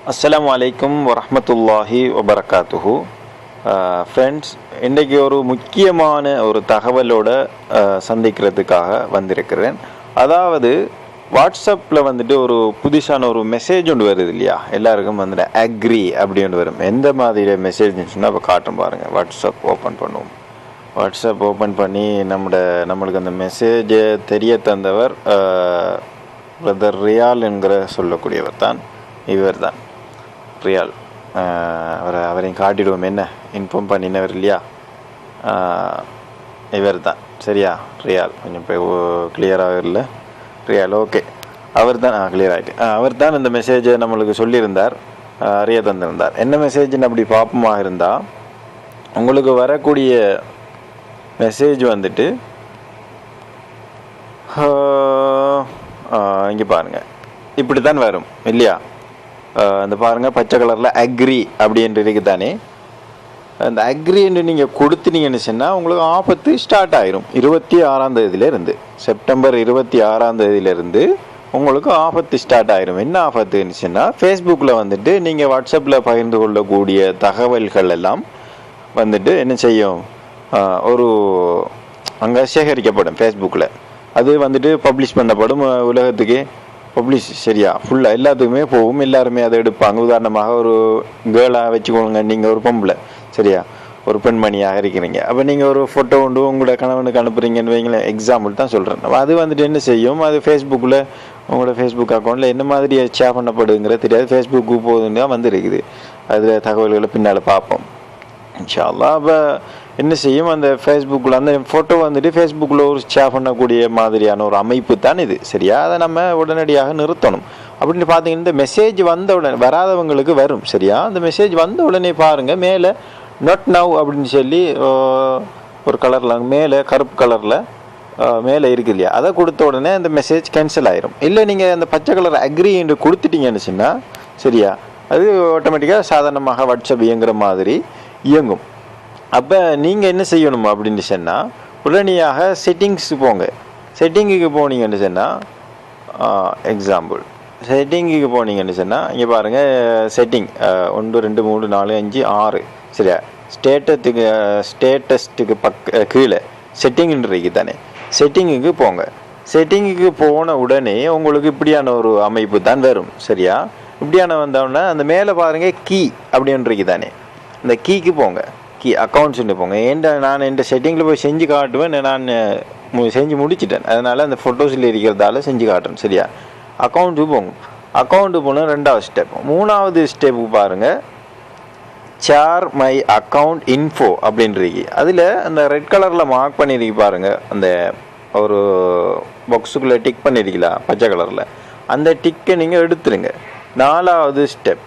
அஸ்ஸலாமு அலைக்கும் வரஹ்மத்துல்லாஹி வபரகாத்துஹு. ஃப்ரெண்ட்ஸ், இன்றைக்கி ஒரு முக்கியமான ஒரு தகவலோடு சந்திக்கிறதுக்காக வந்திருக்கிறேன். அதாவது வாட்ஸ்அப்பில் வந்துட்டு ஒரு புதுசான ஒரு மெசேஜ் ஒன்று வருது இல்லையா, எல்லாருக்கும் வந்துட்டு அக்ரி அப்படி ஒன்று வரும். எந்த மாதிரி மெசேஜ் இருந்துச்சுன்னா இப்போ காட்டும் பாருங்கள். வாட்ஸ்அப் ஓப்பன் பண்ணுவோம். வாட்ஸ்அப் ஓப்பன் பண்ணி நம்மளுக்கு அந்த மெசேஜை தெரிய தந்தவர் பிரதர் ரியால் என்கிற சொல்லக்கூடியவர் தான். இவர் தான் ரியால். அவரையும் காட்டிடுவோம். என்ன இன்ஃபார்ம் பண்ணினவர் இல்லையா, இவர் தான். சரியா, ரியால். கொஞ்சம் இப்போ கிளியராக இல்லை. ரியால், ஓகே, அவர் தான். கிளியர் ஆகிட்டு. அவர் தான் இந்த மெசேஜை நம்மளுக்கு சொல்லியிருந்தார், அறிய தந்திருந்தார். என்ன மெசேஜ்னு அப்படி பார்ப்போமா இருந்தால், உங்களுக்கு வரக்கூடிய மெசேஜ் வந்துட்டு இங்கே பாருங்கள், இப்படி தான் வரும் இல்லையா. அந்த பாருங்கள், பச்சை கலரில் அக்ரி அப்படின்ட்டு இருக்குது தானே. அந்த அக்ரின்னு நீங்கள் கொடுத்துட்டீங்கன்னு சொன்னால் உங்களுக்கு ஆபத்து ஸ்டார்ட் ஆயிரும். 26ஆம் தேதியிலேருந்து, செப்டம்பர் 26ஆம் தேதியிலேருந்து உங்களுக்கு ஆபத்து ஸ்டார்ட் ஆயிரும். என்ன ஆபத்துன்னு சொன்னால், ஃபேஸ்புக்கில் வந்துட்டு நீங்கள் வாட்ஸ்அப்பில் பகிர்ந்து கொள்ளக்கூடிய தகவல்கள் எல்லாம் வந்துட்டு என்ன செய்யும், ஒரு அங்கே சேகரிக்கப்படும் ஃபேஸ்புக்கில். அது வந்துட்டு பப்ளிஷ் பண்ணப்படும் உலகத்துக்கு. பப்ளிஷ் சரியா ஃபுல்லாக எல்லாத்துக்குமே போகும். எல்லாருமே அதை எடுப்பாங்க. உதாரணமாக ஒரு கேர்ளாக வச்சுக்கோங்க, நீங்கள் ஒரு பொம்பளை சரியா, ஒரு பெண்மணியாக இருக்கிறீங்க. அப்போ நீங்கள் ஒரு ஃபோட்டோ கொண்டு உங்களோட கணவனுக்கு அனுப்புறீங்கன்னு வைங்களேன், எக்ஸாம்பிள் தான் சொல்கிறேன். அது வந்துட்டு என்ன செய்யும், அது ஃபேஸ்புக்கில் உங்களோட ஃபேஸ்புக் அக்கௌண்ட்டில் என்ன மாதிரி ஷேர் பண்ணப்படுங்கிறது தெரியாது. ஃபேஸ்புக்கு போகுதுன்னு தான் வந்துருக்குது. அதில் தகவல்களை பின்னால் பார்ப்போம் இன்ஷா அல்லாஹ். அப்போ என்ன செய்யும், அந்த ஃபேஸ்புக்கில் அந்த ஃபோட்டோ வந்துட்டு ஃபேஸ்புக்கில் ஒரு ஷேர் பண்ணக்கூடிய மாதிரியான ஒரு அமைப்பு தான் இது. சரியா, அதை நம்ம உடனடியாக நிறுத்தணும். அப்படின்னு பார்த்தீங்கன்னா, இந்த மெசேஜ் வந்த உடனே வராதவங்களுக்கு வரும். சரியா, அந்த மெசேஜ் வந்த உடனே பாருங்கள், மேலே நாட் நவ் அப்படின்னு சொல்லி ஒரு கலரில் மேலே கருப்பு கலரில் மேலே இருக்குது இல்லையா, அதை கொடுத்த உடனே அந்த மெசேஜ் கேன்சல் ஆயிரும். இல்லை நீங்கள் அந்த பச்சை கலர் அக்ரி என்று கொடுத்துட்டீங்கன்னு சொன்னால் சரியா, அது ஆட்டோமேட்டிக்காக சாதாரணமாக வாட்ஸ்அப் இயங்குகிற மாதிரி இயங்கும். அப்போ நீங்கள் என்ன செய்யணும் அப்படின்னு சொன்னால், உடனடியாக செட்டிங்ஸு போங்க. செட்டிங்குக்கு போனீங்கன்னு சொன்னால், எக்ஸாம்பிள் செட்டிங்குக்கு போனீங்கன்னு சொன்னால், இங்கே பாருங்கள், செட்டிங் 1 2 3 4 5 6 சரியா. ஸ்டேட்டஸ்ட்டுக்கு கீழே செட்டிங்னு இருக்கு தானே. செட்டிங்குக்கு போங்க. செட்டிங்குக்கு போன உடனே உங்களுக்கு இப்படியான ஒரு அமைப்பு தான் வரும். சரியா, இப்படியான வந்தோடனே அந்த மேலே பாருங்கள் கீ அப்படின்னு இருக்கு தானே. இந்த கீக்கு போங்க. கீ அக்கௌண்ட்ஸ்ன்னு போங்க. நான் என் செட்டிங்கில் போய் செஞ்சு காட்டுவேன். நான் செஞ்சு முடிச்சிட்டேன், அதனால் அந்த ஃபோட்டோஸில் இருக்கிறதால செஞ்சு காட்டுறேன். சரியா, அக்கௌண்ட்டுக்கு போங்க. அக்கௌண்ட்டு போனால் 2வது ஸ்டெப். 3வது ஸ்டெப்புக்கு பாருங்கள், ஷேர் மை அக்கௌண்ட் இன்ஃபோ அப்படின்றது. அதில் அந்த ரெட் கலரில் மார்க் பண்ணியிருக்கு பாருங்கள், அந்த ஒரு பாக்ஸுக்குள்ளே டிக் பண்ணியிருக்கீங்களா பச்சை கலரில், அந்த டிக்கை நீங்கள் எடுத்துருங்க. 4வது step,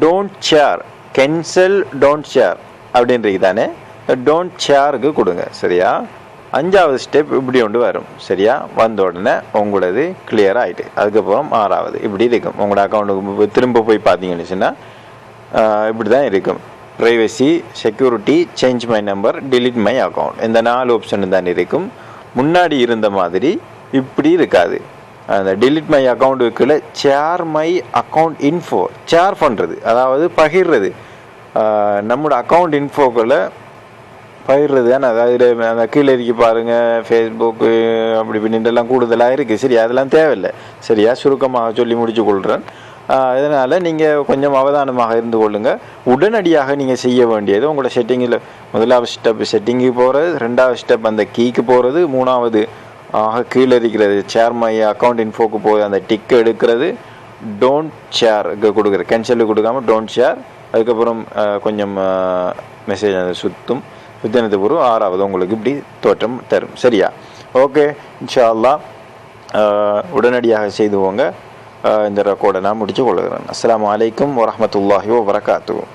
don't share, cancel don't share அப்படின்றது தானே. டோன்ட் ஷேருக்கு கொடுங்க. சரியா, 5வது ஸ்டெப் இப்படி ஒன்று வரும். சரியா, வந்த உடனே உங்களது கிளியர் ஆகிட்டு, அதுக்கப்புறம் 6வது இப்படி இருக்கும். உங்களோட அக்கௌண்ட்டுக்கு திரும்ப போய் பார்த்தீங்கன்னு சொன்னால் இப்படி தான் இருக்கும். Privacy, security, change my number, delete my account, இந்த 4 ஆப்ஷன் தான் இருக்கும். முன்னாடி இருந்த மாதிரி இப்படி இருக்காது. அந்த டிலீட் மை அக்கௌண்ட்டுக்குள்ள share my account info, share பண்ணுறது, அதாவது பகிர்றது. நம்மளோட அக்கௌண்ட் இன்ஃபோக்குள்ள பகிர்றது தானே. அதாவது அந்த கீழே இருக்கு பாருங்கள், ஃபேஸ்புக்கு அப்படி இப்படின்ட்டுலாம் கூடுதலாக இருக்குது. சரி, அதெல்லாம் தேவையில்லை. சரியா, சுருக்கமாக சொல்லி முடிச்சு கொள்கிறேன். இதனால் நீங்கள் கொஞ்சம் அவதானமாக இருந்து கொள்ளுங்கள். உடனடியாக நீங்கள் செய்ய வேண்டியது, உங்களோட செட்டிங்கில் 1வது ஸ்டெப் செட்டிங்குக்கு போகிறது, 2வது ஸ்டெப் அந்த கீக்கு போகிறது, 3வது கீழே இருக்கிறது ஷேர் மை அக்கௌண்ட் இன்ஃபோக்கு போய் அந்த டிக்கை எடுக்கிறது, டோன்ட் ஷேருக்கு கொடுக்குறது, கேன்சலுக்கு கொடுக்காமல் டோன்ட் ஷேர். அதுக்கப்புறம் கொஞ்சம் மெசேஜ் அந்த சுத்தினது பிறகு 6வது உங்களுக்கு இப்படி தோற்றம் தரும். சரியா, ஓகே, இன்ஷா அல்லாஹ் உடனடியாக செய்துவோங்க. இந்த ரெக்கார்டை நான் முடிச்சு கொள்கிறேன். அஸ்ஸலாமு அலைக்கும் வரஹ்மத்துல்லாஹி வபரகாத்துஹு.